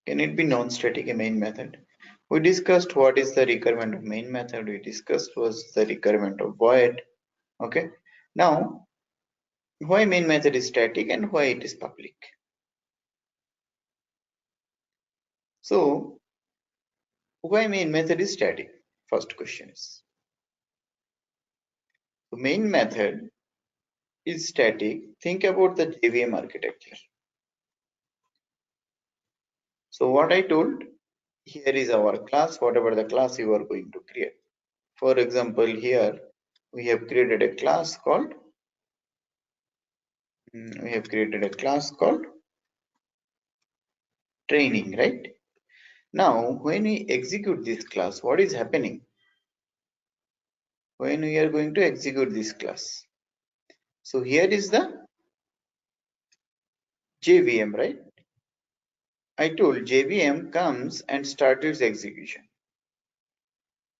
Can it be non-static, a main method? We discussed what is the requirement of main method. We discussed what's the requirement of void. Okay. Now, why main method is static and why it is public? So, why main method is static? First question is. The main method is static. Think about the JVM architecture. So what I told, here is our class, whatever the class you are going to create. For example, here we have created a class called training, right? Now, when we execute this class, what is happening? When we are going to execute this class. So here is the JVM, right? I told JVM comes and starts its execution.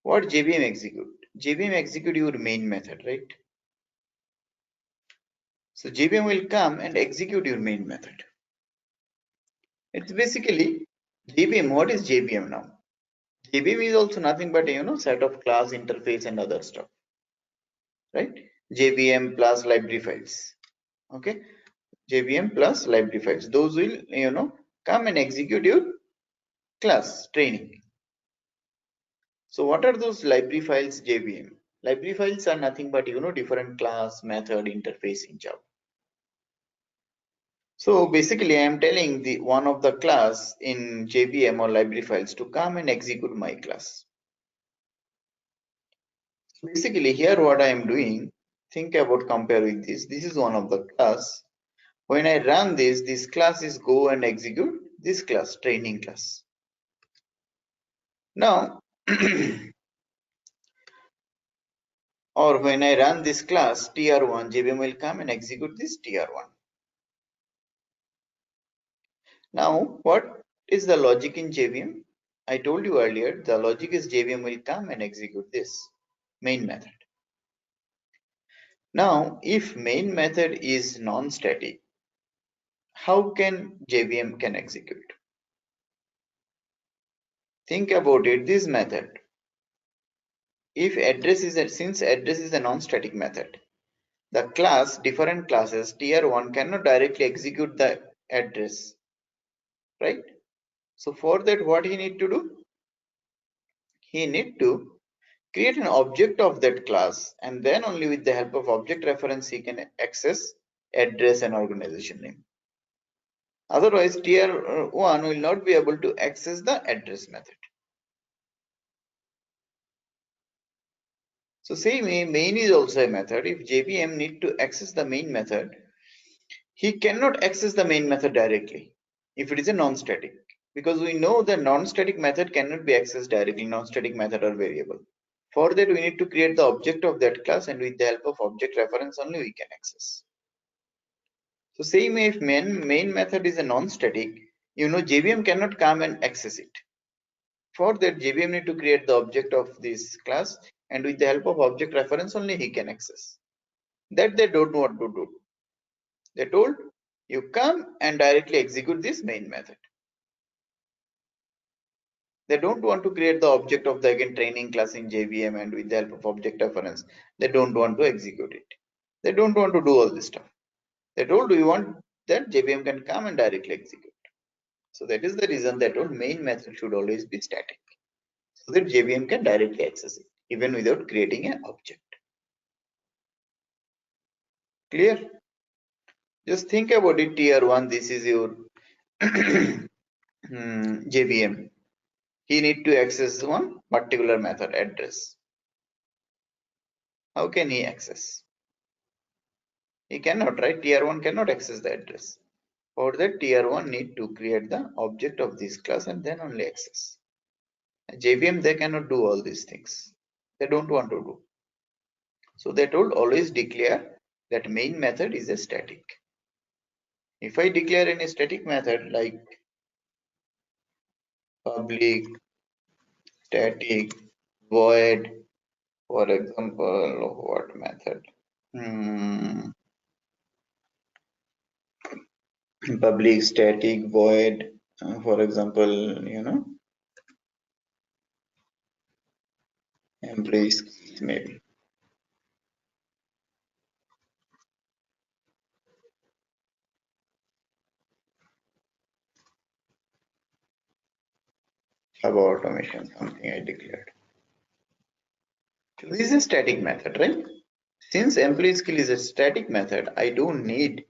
What JVM execute? JVM execute your main method, right? So JVM will come and execute your main method. It's basically JVM. What is JVM now? JVM is also nothing but set of class interface and other stuff, right? JVM plus library files. Okay, JVM plus library files. Those will come and execute your class training. So what are those library files? JVM library files are nothing but different class method interface in Java. So basically I am telling the one of the class in JVM or library files to come and execute my class. Basically here what I am doing, think about compare with this. This is one of the class. When I run this class is go and execute this class, training class. Now or when I run this class tr1, JVM will come and execute this tr1. Now what is the logic in JVM? I told you earlier the logic is JVM will come and execute this main method. Now if main method is non-static, how can JVM can execute? Think about it, this method. If address is since address is a non-static method, the class different classes tier1 cannot directly execute the address, right? So for that what he need to do? He need to create an object of that class, and then only with the help of object reference he can access address and organization name. Otherwise tier1 will not be able to access the address method. So same main is also a method. If JVM need to access the main method, he cannot access the main method directly if it is a non-static, because we know the non-static method cannot be accessed directly, non-static method or variable. For that we need to create the object of that class, and with the help of object reference only we can access. So same if main method is a non-static, JVM cannot come and access it. For that JVM need to create the object of this class, and with the help of object reference only he can access. That they don't want to do. They told you come and directly execute this main method. They don't want to create the object of the again training class in JVM, and with the help of object reference they don't want to execute it. They don't want to do all this stuff. They told we want that JVM can come and directly execute. So that is the reason they told main method should always be static, so that JVM can directly access it even without creating an object. Clear? Just think about it, tier1, this is your JVM. He need to access one particular method address. How can he access? He cannot, right? Tier1 cannot access the address. For that, tier1 need to create the object of this class and then only access. JVM, they cannot do all these things. They don't want to do. So they told always declare that main method is a static. If I declare any static method like public static void, for example, what method? Public static void For example, employees maybe. About automation, something I declared. So this is a static method, right? Since employee skill is a static method, I don't need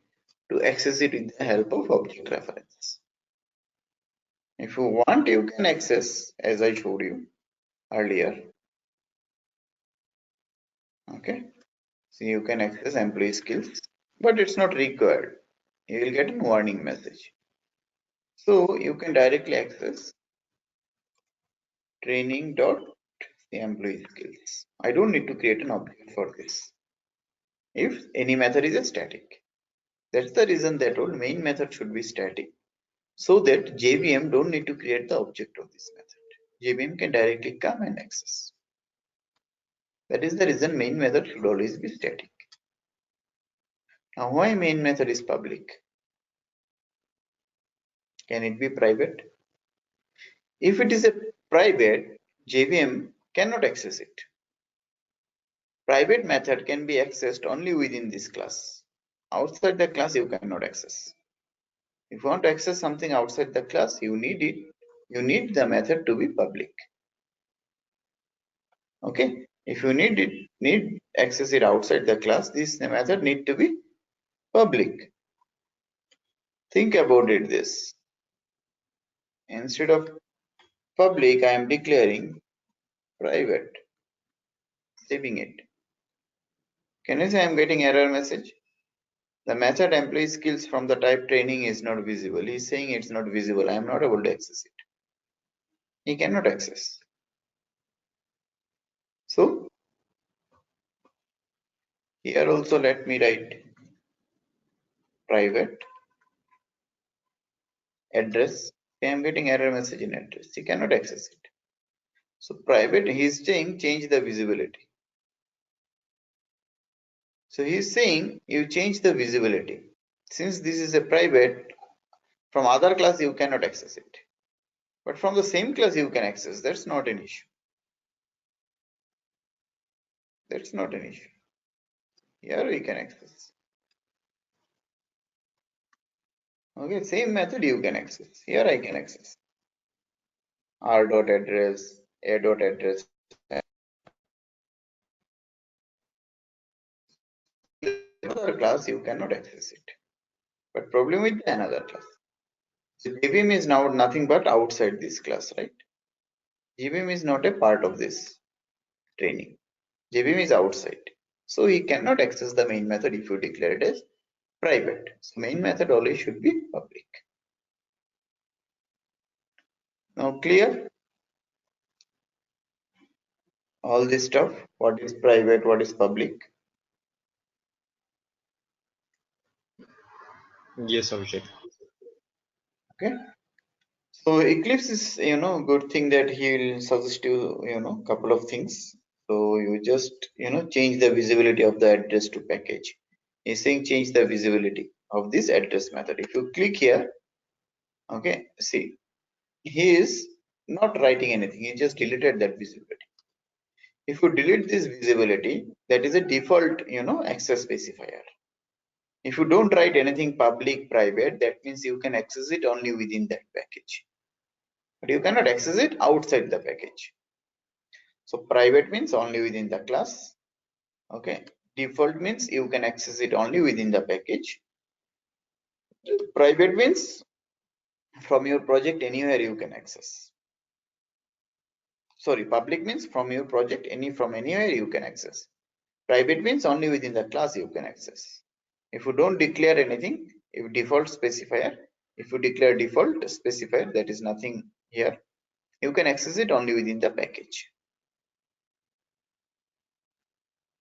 to access it with the help of object reference. If you want, you can access as I showed you earlier. Okay, so you can access employee skills, but it's not required. You will get a warning message. So you can directly access training dot employee skills. I don't need to create an object for this. If any method is a static, that's the reason that all main method should be static, so that JVM don't need to create the object of this method. JVM can directly come and access. That is the reason main method should always be static. Now, why main method is public? Can it be private? If it is a private, JVM cannot access it. Private method can be accessed only within this class. Outside the class, you cannot access. If you want to access something outside the class, you need the method to be public. Okay, if you need access it outside the class, this method need to be public. Think about it this. Instead of public, I am declaring private, saving it. Can you say I am getting error message? The method employee skills from the type training is not visible. He is saying it's not visible. I am not able to access it. He cannot access. So here also let me write private address. I am getting error message in address. He cannot access it. So private, he is saying change the visibility. So he is saying you change the visibility. Since this is a private, from other class you cannot access it. But from the same class you can access. That's not an issue. That's not an issue. Here we can access. Okay, same method you can access. Here I can access. R dot address, A dot address. Another class you cannot access it. But problem with another class. So JVM is now nothing but outside this class, right? JVM is not a part of this training. JVM is outside. So he cannot access the main method if you declare it as private. So main method always should be public. Now clear all this stuff, what is private, what is public. Yes, Abhishek. Okay. So Eclipse is good thing that he will suggest you couple of things. So you just change the visibility of the address to package. He's saying change the visibility of this address method. If you click here, okay, see, he is not writing anything, he just deleted that visibility. If you delete this visibility, that is a default access specifier. If you don't write anything public, private, that means you can access it only within that package, but you cannot access it outside the package. So private means only within the class. Okay, default means you can access it only within the package. Private means from your project anywhere you can access. Sorry, public means from your project from anywhere you can access. Private means only within the class you can access. If you don't declare anything, if default specifier, if you declare default specifier, that is nothing here, you can access it only within the package.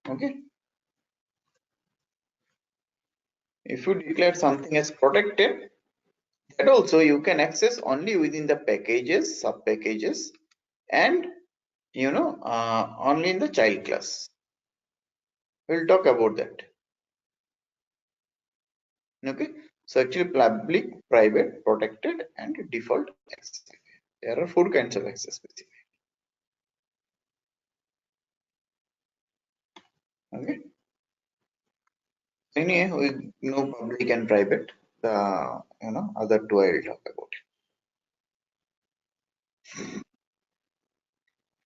Okay. If you declare something as protected, that also you can access only within the packages, sub packages, and only in the child class. We'll talk about that. Okay. So actually public, private, protected, and default access. There are 4 kinds of access specifier. Okay. Anyway, we know public and private. The other two I will talk about.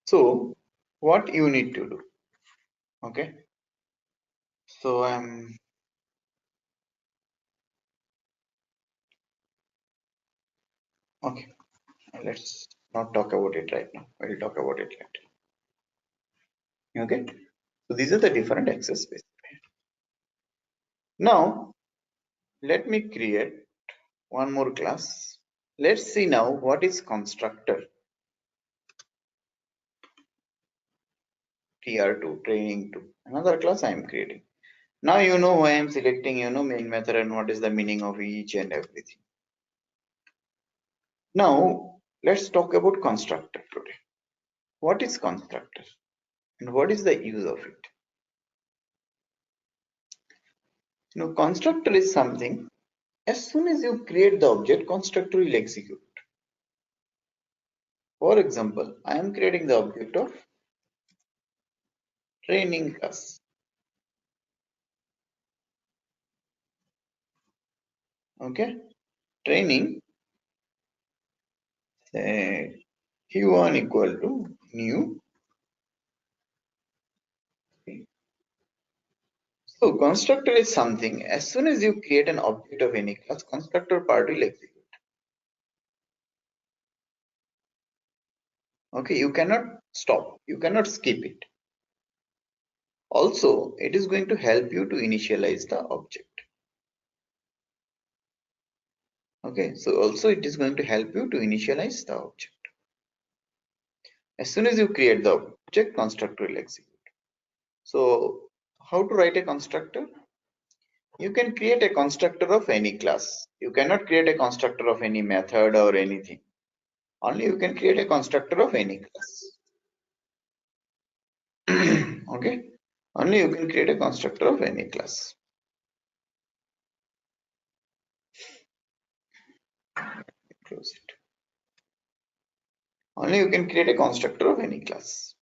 So what you need to do? Okay. So okay. Let's not talk about it right now. We'll talk about it later. Okay. So these are the different access specifier. Now let me create one more class. Let's see now what is constructor. TR2 training 2. Another class I am creating. Now you know why I am selecting main method and what is the meaning of each and everything. Now let's talk about constructor today. What is constructor and what is the use of it? Constructor is something, as soon as you create the object, constructor will execute. For example, I am creating the object of training class. Okay, training, say Q1 equal to new. So constructor is something, as soon as you create an object of any class, constructor part will execute. Okay, you cannot stop, you cannot skip it. Also, it is going to help you to initialize the object. Okay, so also it is going to help you to initialize the object. As soon as you create the object, constructor will execute. So how to write a constructor? You can create a constructor of any class. You cannot create a constructor of any method or anything. Only you can create a constructor of any class. Okay, only you can create a constructor of any class. Close it. Only you can create a constructor of any class.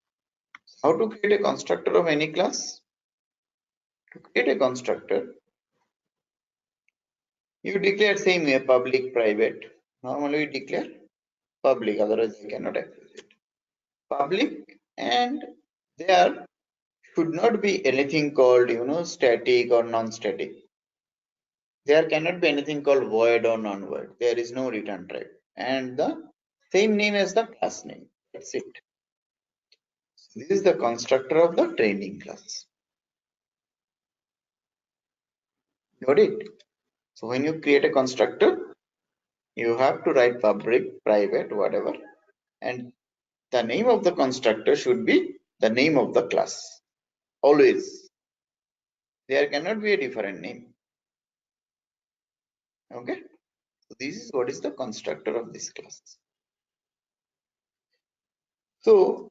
How to create a constructor of any class? To create a constructor, you declare same way public, private. Normally we declare public, otherwise you cannot access it. Public, and there should not be anything called static or non-static. There cannot be anything called void or non-void. There is no return type, and the same name as the class name. That's it. So this is the constructor of the training class. Got it? So when you create a constructor, you have to write public, private, whatever, and the name of the constructor should be the name of the class. Always. There cannot be a different name. Okay. So this is what is the constructor of this class. So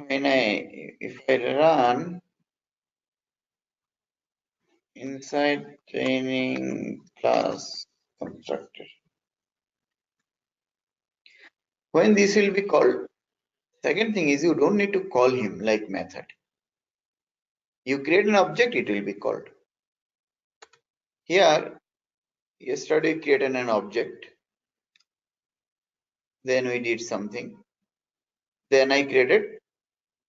if I run inside training class constructor, when this will be called, second thing is you don't need to call him like method. You create an object, it will be called. Here, yesterday created an object, then we did something, then I created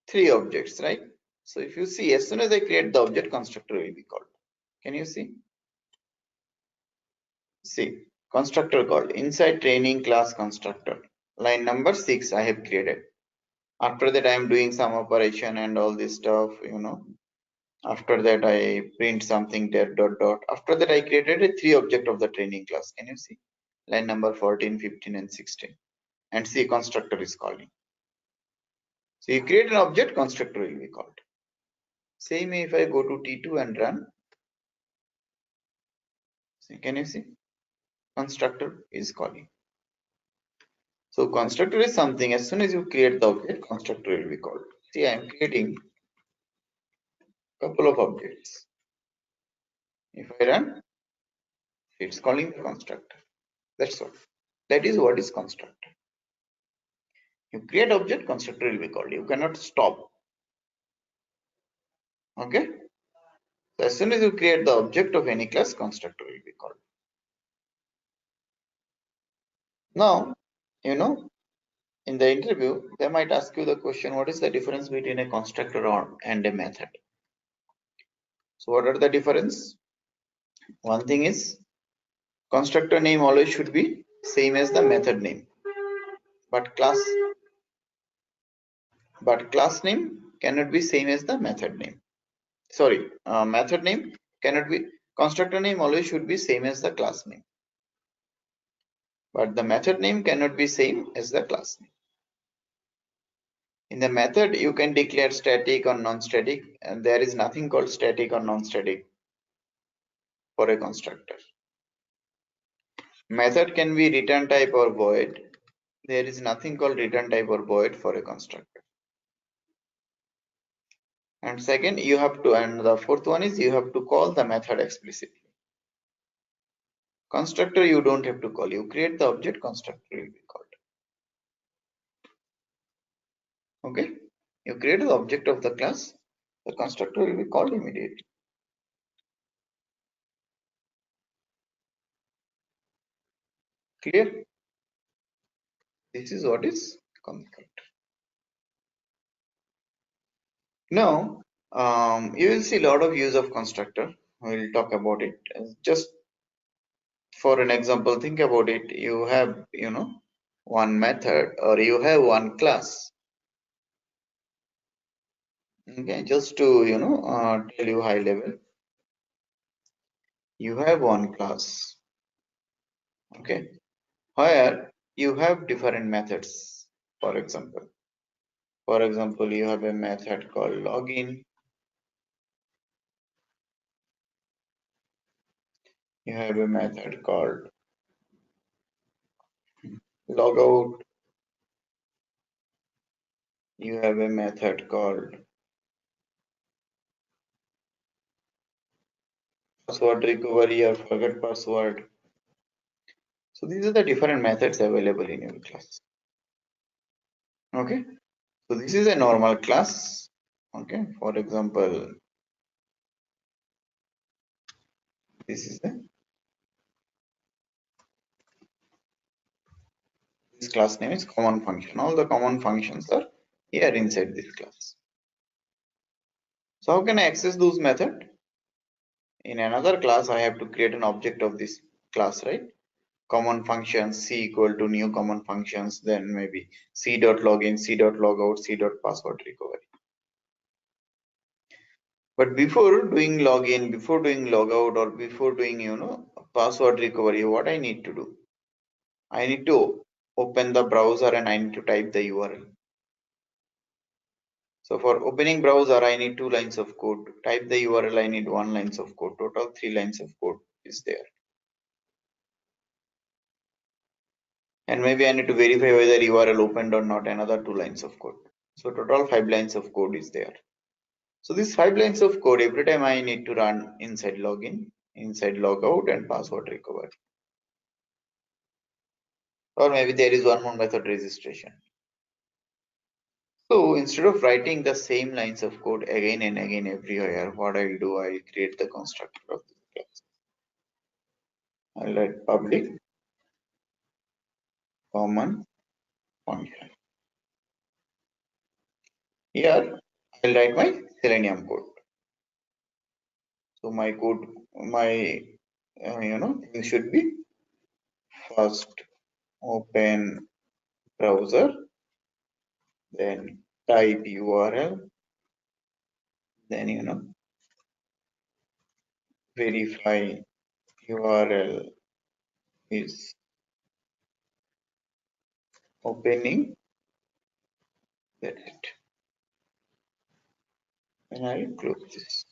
3 objects, right? So if you see, as soon as I create the object, constructor will be called. Can you see? See, constructor called inside training class constructor. Line number 6 I have created. After that I am doing some operation and all this stuff, After that I print something there dot dot. After that I created a 3 object of the training class. Can you see? Line number 14, 15 and 16. And see, constructor is calling. So you create an object, constructor will be called. Same if I go to T2 and run. See, can you see? Constructor is calling. So constructor is something, as soon as you create the object, constructor will be called. See, I am creating couple of objects. If I run, it's calling the constructor. That's all. That is what is constructor. You create object, constructor will be called. You cannot stop. Okay. So as soon as you create the object of any class, constructor will be called. Now, you know, in the interview, they might ask you the question, what is the difference between a constructor and a method? So what are the difference? One thing is constructor name always should be same as the method name, but class name cannot be same as the method name. Sorry, method name cannot be, constructor name always should be same as the class name, but the method name cannot be same as the class name. In the method, you can declare static or non-static, and there is nothing called static or non-static for a constructor. Method can be return type or void. There is nothing called return type or void for a constructor. And second, you have to, and the fourth one is you have to call the method explicitly. Constructor you don't have to call. You create the object, constructor will be called. Okay. You create the object of the class, the constructor will be called immediately. Clear? This is what is constructor. Now, you will see a lot of use of constructor. We'll talk about it. Just for an example, think about it. You have, one method or you have one class. Okay, just to, tell you high level, you have one class. Okay, where you have different methods. For example, you have a method called login. You have a method called logout. You have a method called password recovery or forget password. So these are the different methods available in your class. Okay, so this is a normal class. Okay, for example, this class name is common function. All the common functions are here inside this class. So how can I access those methods? In another class, I have to create an object of this class, right? Common functions, c equal to new common functions, then maybe c.login, c.logout, c.password recovery. But before doing login, before doing logout, or before doing, password recovery, what I need to do? I need to open the browser and I need to type the URL. So for opening browser, I need 2 lines of code. Type the URL, I need 1 lines of code. Total 3 lines of code is there. And maybe I need to verify whether URL opened or not, another 2 lines of code. So total 5 lines of code is there. So these 5 lines of code, every time I need to run inside login, inside logout, and password recovery. Or maybe there is one more method, registration. So instead of writing the same lines of code again and again everywhere, what I'll do, I'll create the constructor of this class. I'll write public common function. Here I'll write my Selenium code. So my code, my thing should be first open browser, then type URL, then verify URL is opening, that's it. And I'll close this.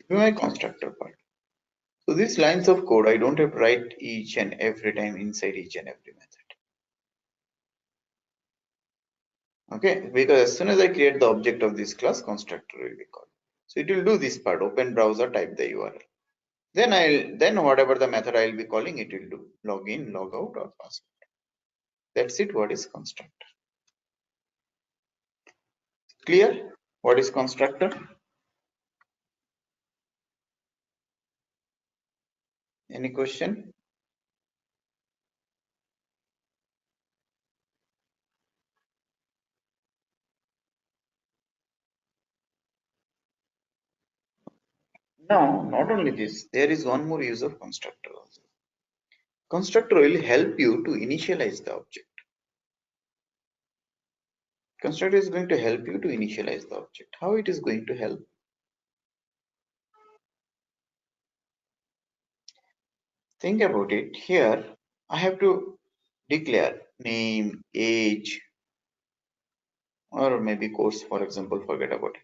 My constructor part. So these lines of code, I don't have to write each and every time inside each and every method. Okay, because as soon as I create the object of this class, constructor will be called. So it will do this part, open browser, type the URL. Then whatever the method I'll be calling, it will do login, logout, or password. That's it. What is constructor? Clear? What is constructor? Any question? No, not only this. There is one more use of constructor also. Constructor will help you to initialize the object. Constructor is going to help you to initialize the object. How it is going to help? Think about it. Here, I have to declare name, age, or maybe course, for example. Forget about it.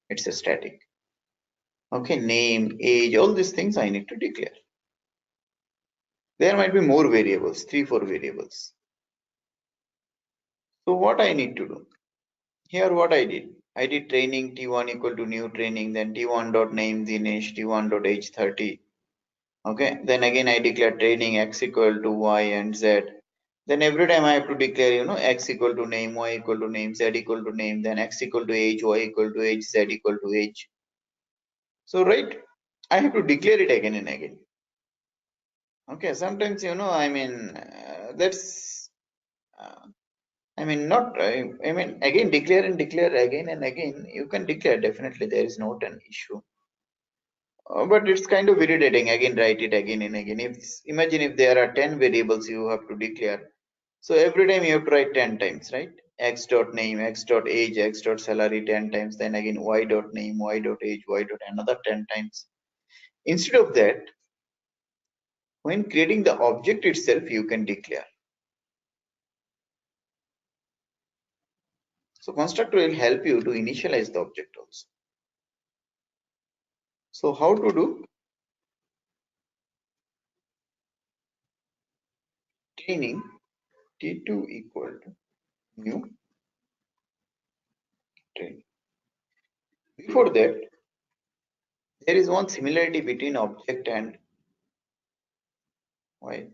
It's a static. Okay, name, age, all these things I need to declare. There might be more variables, 3-4 variables. So what I need to do? Here what I did training t1 equal to new training, then t1 dot name Dinesh, t1 dot age 30. Okay, then again I declare training x equal to y and z. Then every time I have to declare, x equal to name, y equal to name, z equal to name, then x equal to age, y equal to age, z equal to age. So right, I have to declare it again and again. Okay, sometimes that's not. Again, declare and declare again and again. You can declare, definitely, there is not an issue. But it's kind of irritating. Again, write it again and again. Imagine if there are 10 variables you have to declare. So every time you have to write 10 times, right? X dot name, X dot age, X dot salary 10 times. Then again, Y dot name, Y dot age, Y dot another 10 times. Instead of that, when creating the object itself, you can declare. So constructor will help you to initialize the object also. So how to do? Training t2 equal to new training. Before that, there is one similarity between object and y.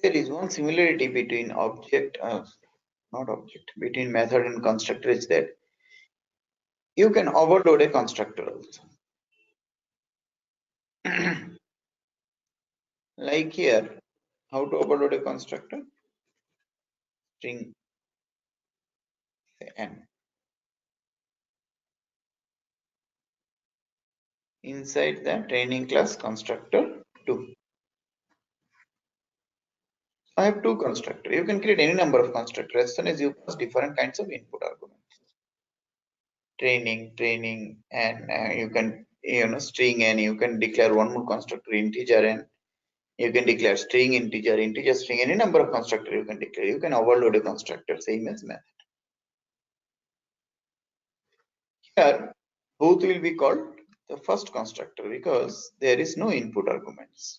There is one similarity between between method and constructor is that you can overload a constructor also. Like here, how to overload a constructor? String n. Inside the training class constructor 2. I have two constructors. You can create any number of constructors as soon as you pass different kinds of input arguments. Training, and you can string n. You can declare one more constructor integer n. You can declare string integer string, any number of constructor you can declare. You can overload a constructor, same as method. Here, both will be called the first constructor because there is no input arguments.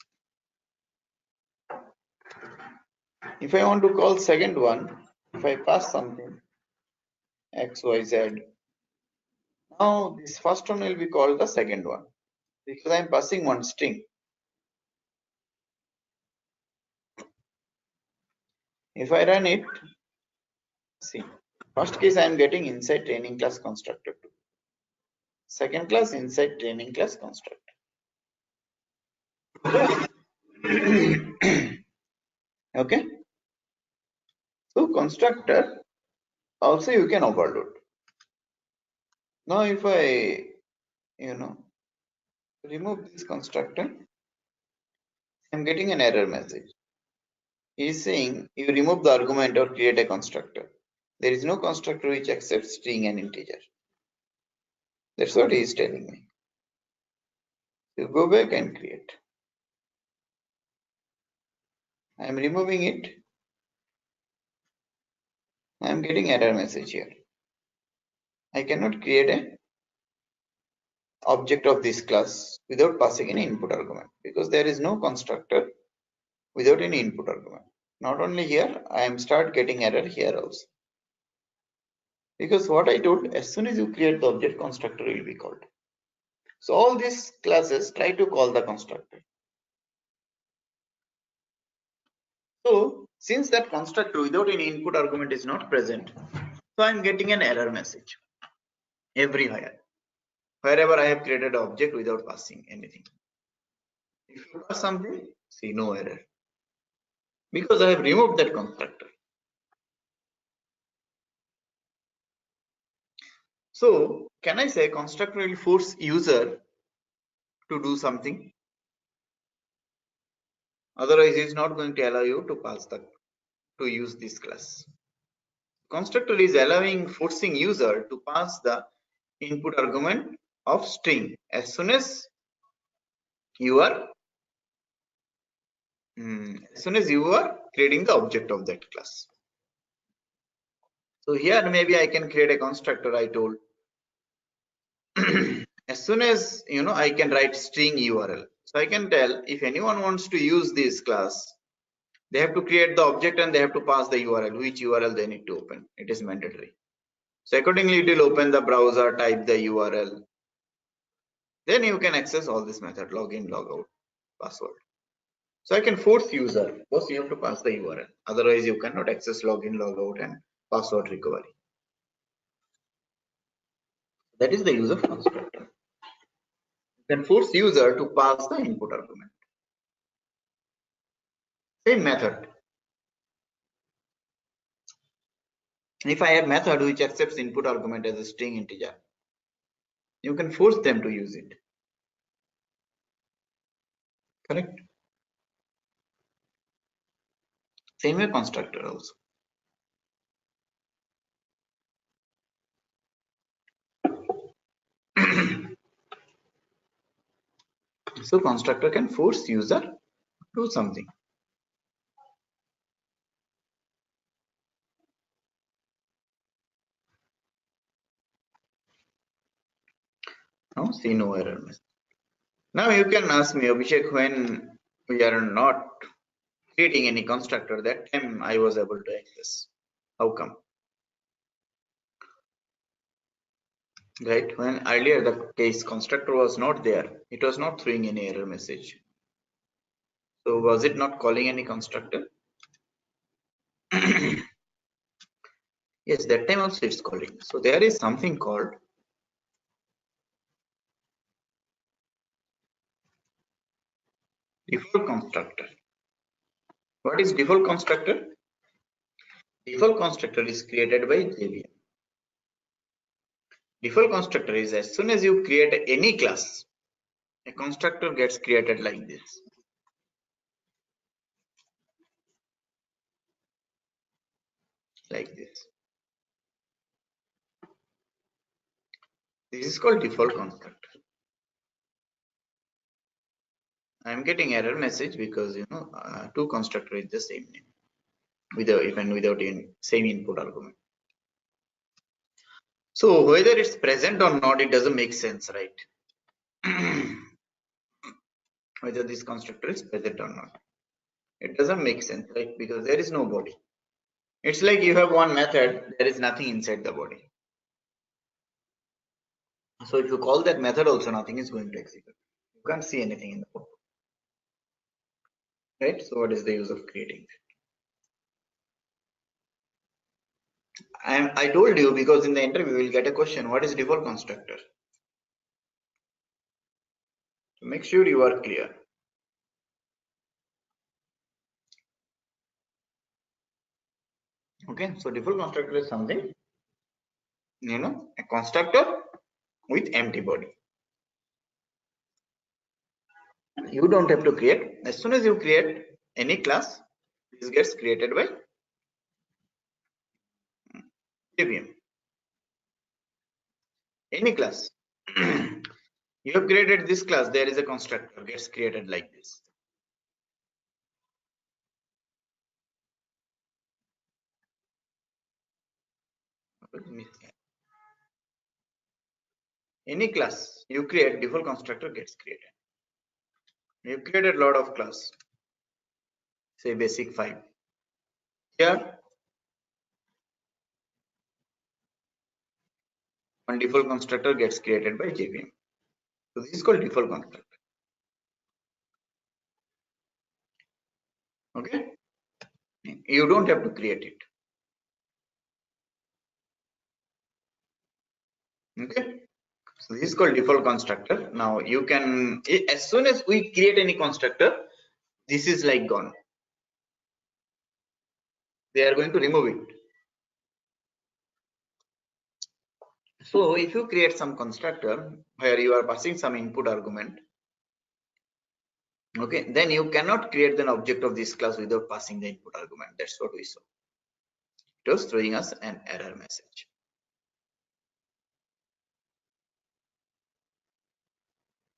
If I want to call second one, if I pass something x, y, z, now this first one will be called the second one because I am passing one string. If I run it, see, first case I am getting inside training class constructor 2. Second class inside training class constructor. Okay. So constructor also you can overload. Now if I remove this constructor, I'm getting an error message. He is saying you remove the argument or create a constructor. There is no constructor which accepts string and integer. That's what he is telling me. So go back and create. I am removing it. I am getting error message here. I cannot create a object of this class without passing any input argument because there is no constructor without any input argument. Not only here, I am start getting error here also. Because what I told, as soon as you create the object, constructor will be called. So all these classes try to call the constructor. So since that constructor without any input argument is not present, so I'm getting an error message everywhere. Wherever I have created an object without passing anything. If you pass something, see no error. Because I have removed that constructor. So can I say constructor will force user to do something? Otherwise, it's not going to allow you to pass to use this class. Constructor is forcing user to pass the input argument of string as soon as you are creating the object of that class. So here maybe I can create a constructor. I told as soon as I can write string URL. So I can tell if anyone wants to use this class, they have to create the object and they have to pass the URL, which URL they need to open. It is mandatory. So accordingly, it will open the browser, type the URL. Then you can access all this method, login, logout, password. So I can force user, because you have to pass the URL. Otherwise, you cannot access login, logout, and password recovery. That is the use of constructor. You can force user to pass the input argument. Same method. If I have method which accepts input argument as a string integer, you can force them to use it. Correct? Same way constructor also. So constructor can force user to do something. Now see no error message. Now you can ask me, Abhishek, when we are not creating any constructor, that time I was able to access. How come? Right? When earlier the case constructor was not there, it was not throwing any error message. So was it not calling any constructor? Yes, that time also it's calling. So there is something called default constructor. What is default constructor? Default constructor is created by JVM. Default constructor is as soon as you create any class, a constructor gets created like this. Like this. This is called default constructor. I am getting error message because two constructor is the same name, even without any same input argument. So whether it's present or not, it doesn't make sense, right? Whether this constructor is present or not, it doesn't make sense, right? Because there is no body. It's like you have one method, there is nothing inside the body. So if you call that method also, nothing is going to execute. You can't see anything in the code, right? So what is the use of creating? I told you because in the interview we will get a question, what is default constructor? So make sure you are clear. Okay, so default constructor is something, a constructor with empty body. You don't have to create. As soon as you create any class, this gets created by JVM. Any class. You have created this class, there is a constructor gets created like this. Any class you create, default constructor gets created. You created a lot of class, say basic 5. Here, one default constructor gets created by JVM. So this is called default constructor. Okay, you don't have to create it. Okay, so this is called default constructor. Now you can, as soon as we create any constructor, this is like gone. They are going to remove it. So if you create some constructor where you are passing some input argument, okay, then you cannot create an object of this class without passing the input argument. That's what we saw. It was throwing us an error message.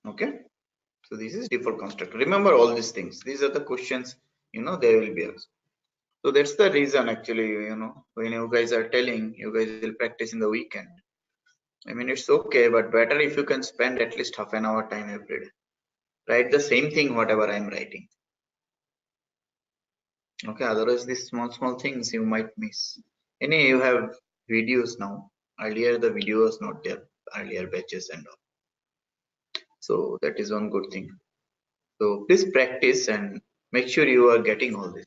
Okay, so this is default constructor. Remember all these things. These are the questions, there will be also. So that's the reason actually, when you guys are telling, you guys will practice in the weekend. I mean, it's okay, but better if you can spend at least half an hour time every day. Write the same thing, whatever I'm writing. Okay, otherwise these small things you might miss. Anyway, you have videos now. Earlier the video was not there, earlier batches and all. So that is one good thing. So please practice and make sure you are getting all this.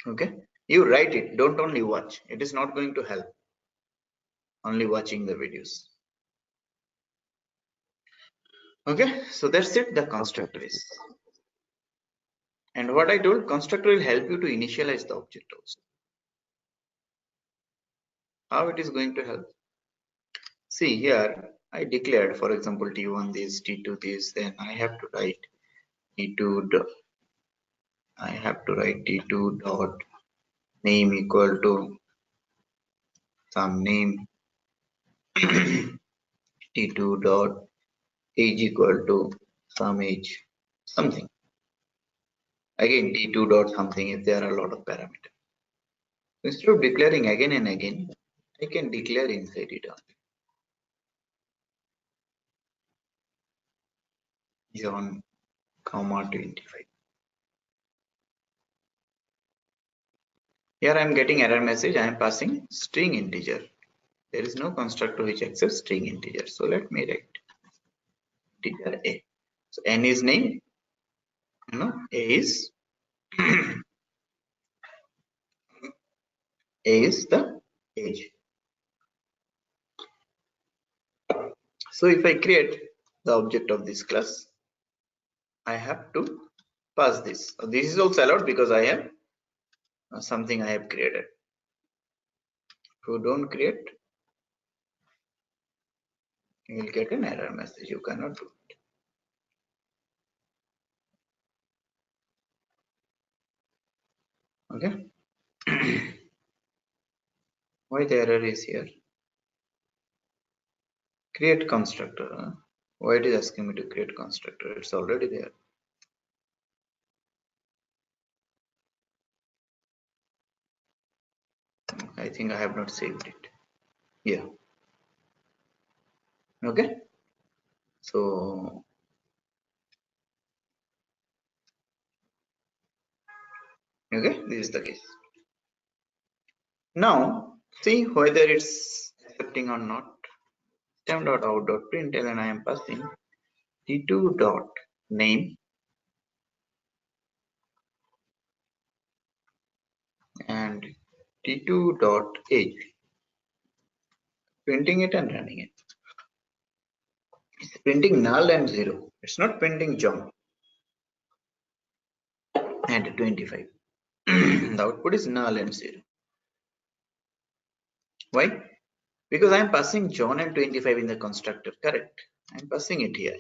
Okay, you write it, don't only watch. It is not going to help only watching the videos. Okay, so that's it, the constructor is. And what I told, constructor will help you to initialize the object also. How it is going to help? See here, I declared, for example, T1 this, T2 this, then I have to write T2 T2 dot name equal to some name, T2 dot age equal to some age, something. Again, T2 dot something if there are a lot of parameters. Instead of declaring again and again, I can declare inside it only. John, comma 25. Here I am getting error message. I am passing string integer. There is no constructor which accepts string integer. So let me write integer a. So n is name, a is a is the age. So if I create the object of this class, I have to pass this. So this is also allowed because I have something I have created. If you don't create, you will get an error message. You cannot do it. Okay. Why the error is here? Create constructor. Why it is asking me to create constructor? It's already there. I think I have not saved it. Yeah. Okay. So okay, this is the case. Now see whether it's accepting or not. System.out.println and I am passing t2 dot name and t2 dot age. Printing it and running it. It's printing null and 0. It's not printing John and 25. The output is null and 0. Why? Because I am passing John and 25 in the constructor, correct? I am passing it here.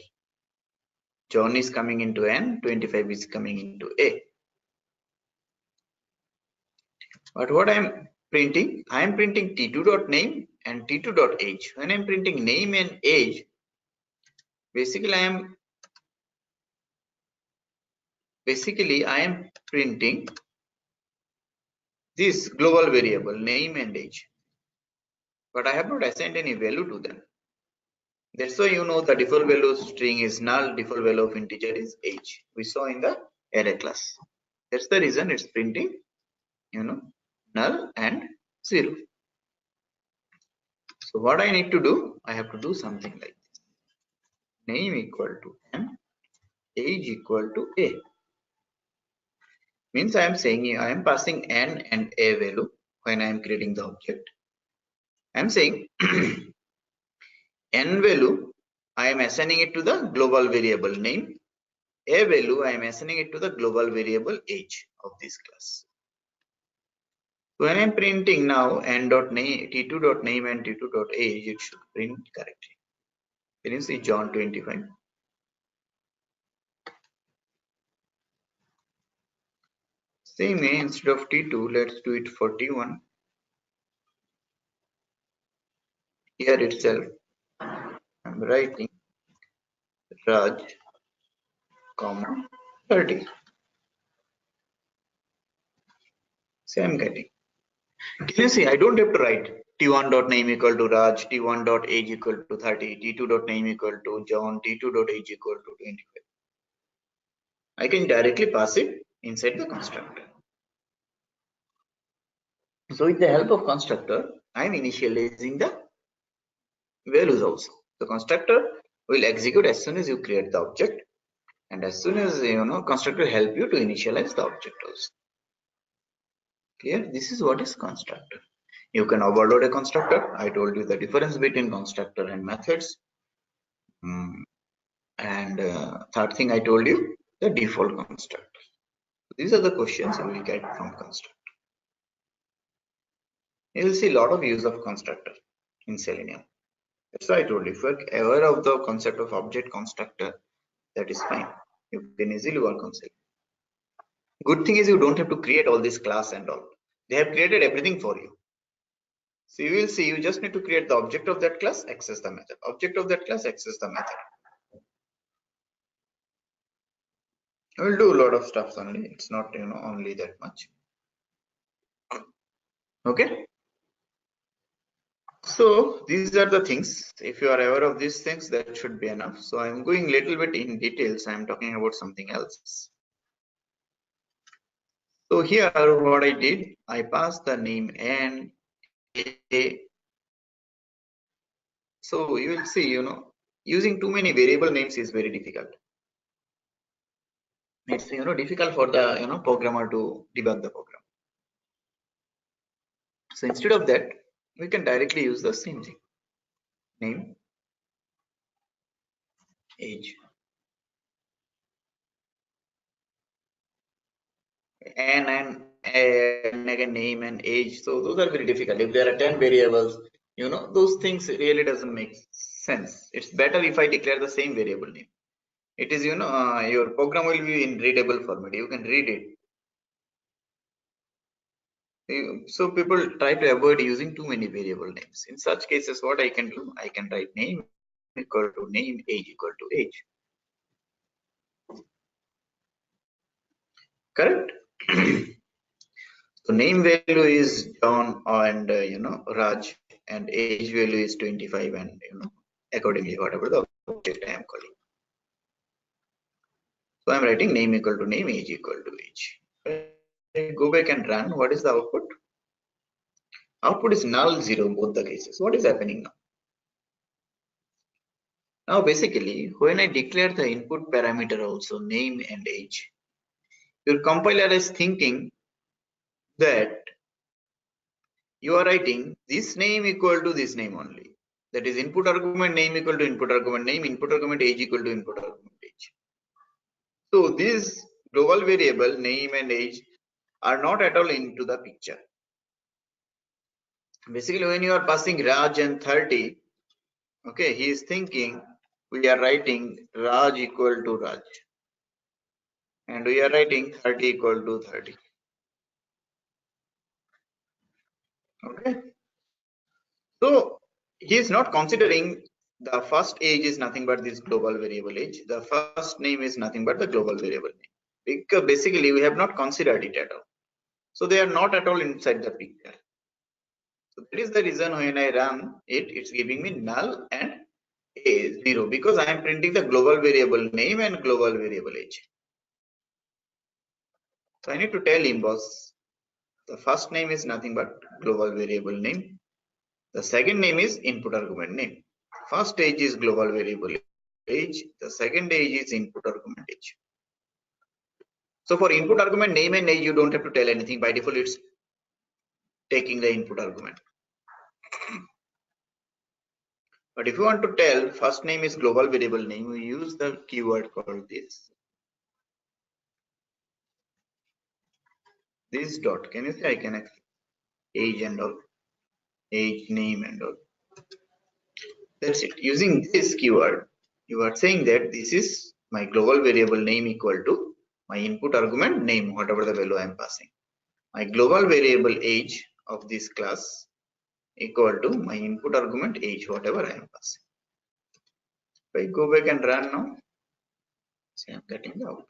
John is coming into N, 25 is coming into A. But what I am printing t2.name and t2.age. When I am printing name and age, basically I am printing this global variable name and age. But I have not assigned any value to them. That's why the default value of string is null, default value of integer is age. We saw in the array class. That's the reason it's printing null and 0. So what I need to do, I have to do something like this. Name equal to n, age equal to a. Means I am saying I am passing n and a value when I am creating the object. I am saying n value I am assigning it to the global variable name. A value I am assigning it to the global variable age of this class. So when I am printing now n.name, t2.name and t2.age, it should print correctly. Can you see John 25? Same way, instead of t2, let's do it for t1. Here itself, I'm writing Raj, comma 30. Same getting. Can you see? I don't have to write t1.name equal to Raj, t1.age equal to 30, t2.name equal to John, t2.age equal to 25. I can directly pass it inside the constructor. So with the help of constructor, I am initializing the values also. The constructor will execute as soon as you create the object, and as soon as constructor help you to initialize the object also. Clear? This is what is constructor. You can overload a constructor. I told you the difference between constructor and methods. And third thing I told you, the default constructor. These are the questions you will get from constructor. You will see a lot of use of constructor in Selenium. That's why I told you, if you're aware of the concept of object constructor, that is fine. You can easily work on Selenium. Good thing is you don't have to create all this class and all. They have created everything for you. So you will see, you just need to create the object of that class, access the method. Object of that class, access the method. I will do a lot of stuff only. It's not only that much. Okay. So these are the things. If you are aware of these things, that should be enough. So I'm going a little bit in details. I'm talking about something else. So here what I did, I passed the name and a. So you will see, using too many variable names is very difficult. It's difficult for the programmer to debug the program. So instead of that, we can directly use the same thing. Name, age, and again name and age. So those are very difficult. If there are 10 variables, those things really doesn't make sense. It's better if I declare the same variable name. It is your program will be in readable format. You can read it. So people try to avoid using too many variable names. In such cases, what I can do, I can write name equal to name, age equal to age. Correct? So name value is John and Raj, and age value is 25, and accordingly whatever the object I am calling. So I'm writing name equal to name, age equal to age. I go back and run. What is the output? Output is null 0 both the cases. What is happening now? Now basically when I declare the input parameter also name and age, your compiler is thinking that you are writing this name equal to this name only. That is input argument name equal to input argument name, input argument age equal to input argument age. So these global variable name and age are not at all into the picture. Basically when you are passing Raj and 30, okay, he is thinking we are writing Raj equal to Raj and we are writing 30 equal to 30. Okay, so he is not considering the first age is nothing but this global variable age. The first name is nothing but the global variable name. Because basically we have not considered it at all. So they are not at all inside the picture. So that is the reason when I run it, it's giving me null and a 0 because I am printing the global variable name and global variable age. So I need to tell him, boss, the first name is nothing but global variable name The second name is input argument name. First age is global variable age. The second age is input argument age. So for input argument name and age, you don't have to tell anything. By default, it's taking the input argument. But if you want to tell first name is global variable name, we use the keyword called this dot. Can you see? I can access age and all, age, name and all. That's it. Using this keyword, you are saying that this is my global variable name equal to my input argument name, whatever the value I am passing. My global variable age of this class equal to my input argument age, whatever I am passing. If I go back and run now, see I'm getting the output.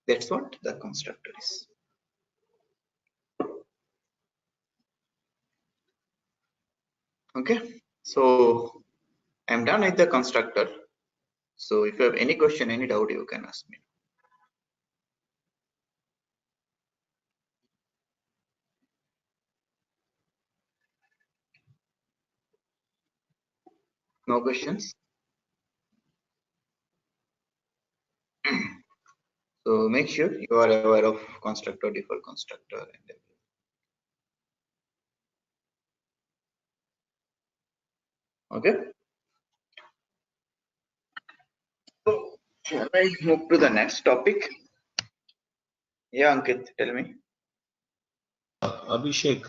That's what the constructor is. Okay, so I'm done with the constructor. So if you have any question, any doubt, you can ask me. No questions? So make sure you are aware of constructor, default constructor, and everything. Okay. So shall I move to the next topic? Yeah, Ankit, tell me. Abhishek,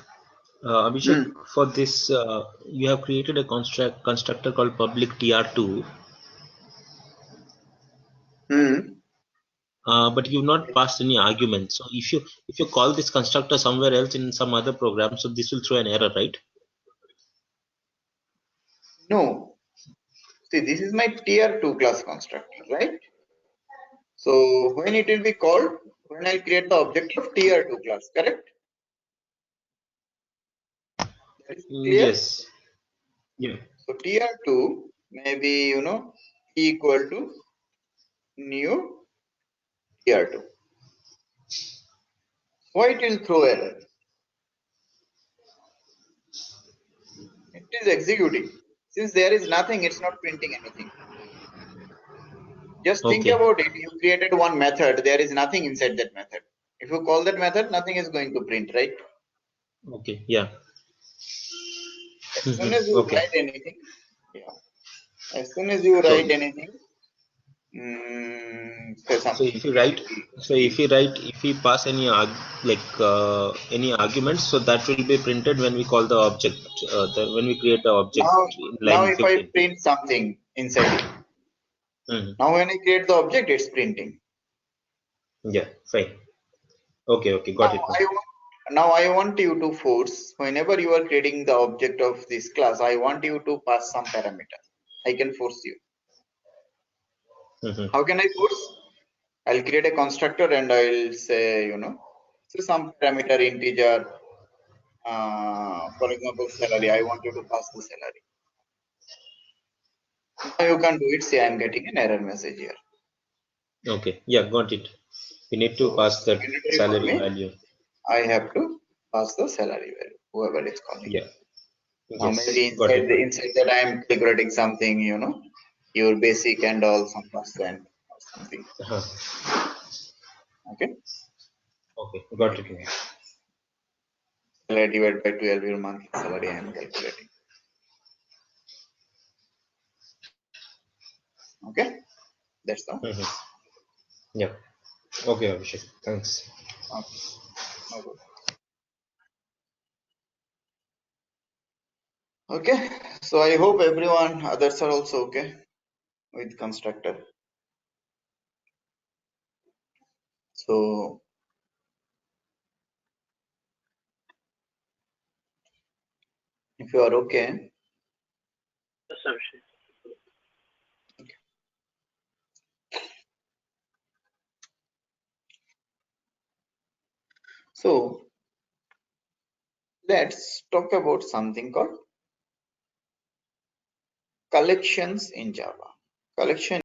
for this, you have created a constructor called public tr2, but you've not passed any argument. So if you call this constructor somewhere else in some other program, so this will throw an error, right? No. See, this is my tier 2 class constructor, right? So when it will be called, when I create the object of tier 2 class, correct? That is clear? Yes. Yeah. So tier 2 may be, equal to new tier 2. Why it will throw error? It is executing. Since there is nothing, it's not printing anything. Just think Okay. about it. You created one method. There is nothing inside that method. If you call that method, nothing is going to print, right? Okay. Yeah. As soon as you Okay. write anything, yeah. As soon as you So write anything, say so something. if you write, if we pass any any arguments, so that will be printed when we call the object, when we create the object Now, in now line if I 15. print something inside it, Mhm. now when I create the object, it's printing. Yeah. Fine. Okay. Okay. Now Got it now. I want you to force, whenever you are creating the object of this class, I want you to pass some parameter. I can force you. Mhm. How can I force? I'll create a constructor and I'll say, so some parameter integer, for example, salary. I want you to pass the salary. Now you can do it. Say I'm getting an error message here. Okay. Yeah. Got it. We need to So pass that mandatory for salary me, value. I have to pass the salary value, whoever is calling. Yeah. Now maybe Yes. Got it now. inside that I am calculating something, your basic and all some percent or something. Uh-huh. Okay. Okay. Got it Like now. salary divided by 12 your monthly salary I am calculating. Okay. That's all. Mhm. Yeah. Okay, Abhishek. Thanks. Okay. No problem. Okay. So I hope everyone others are also okay with constructor. So if you are okay, Yes, Abhishek. so let's talk about something called collections in Java. Collection